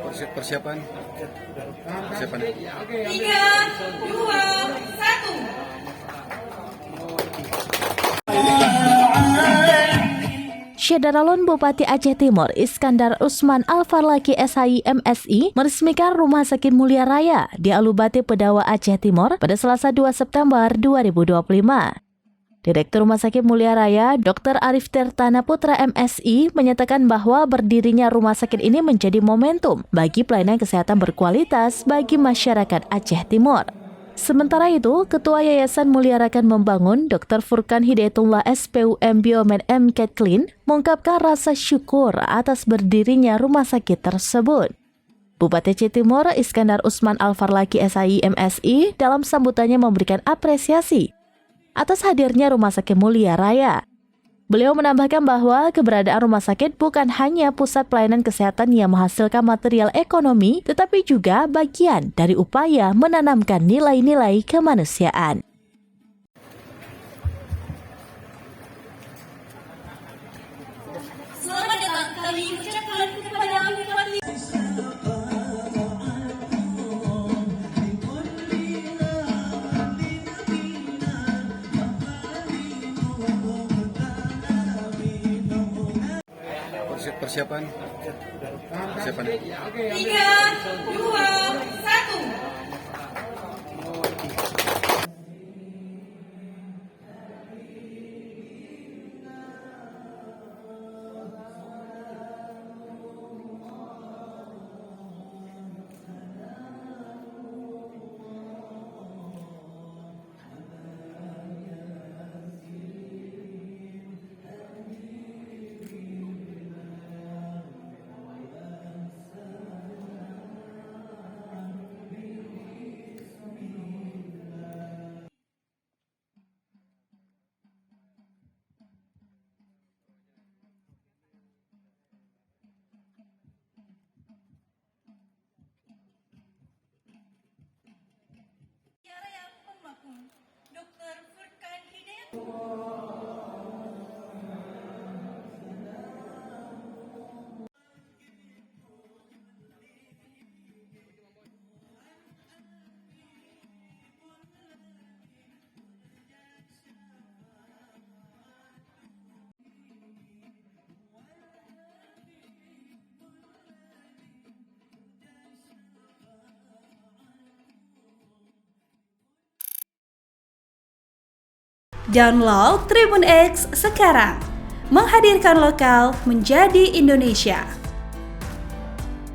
Persiapan. 3, 2, 1. Syederalun Bupati Aceh Timur Iskandar Usman Al-Farlaki SHI MSI meresmikan Rumah Sakit Mulia Raya di Alubate Pedawa Aceh Timur pada Selasa 2 September 2025. Direktur Rumah Sakit Mulia Raya, Dr. Arif Tirtana Putra MSI, menyatakan bahwa berdirinya rumah sakit ini menjadi momentum bagi pelayanan kesehatan berkualitas bagi masyarakat Aceh Timur. Sementara itu, Ketua Yayasan Muliarakan Membangun, Dr. Furkan Hidayatullah SPUM Biomed MCAT Clean, mengungkapkan rasa syukur atas berdirinya rumah sakit tersebut. Bupati Aceh Timur Iskandar Usman Al-Farlaki SHI MSI dalam sambutannya memberikan apresiasi atas hadirnya Rumah Sakit Mulia Raya. Beliau menambahkan bahwa keberadaan rumah sakit bukan hanya pusat pelayanan kesehatan yang menghasilkan material ekonomi, tetapi juga bagian dari upaya menanamkan nilai-nilai kemanusiaan. Selamat datang kami ucapkan kepada Bupati. Persiapan. 3, 2, 1. Dr. Furkan Hidayatullah. Download Tribun X sekarang, menghadirkan lokal menjadi Indonesia.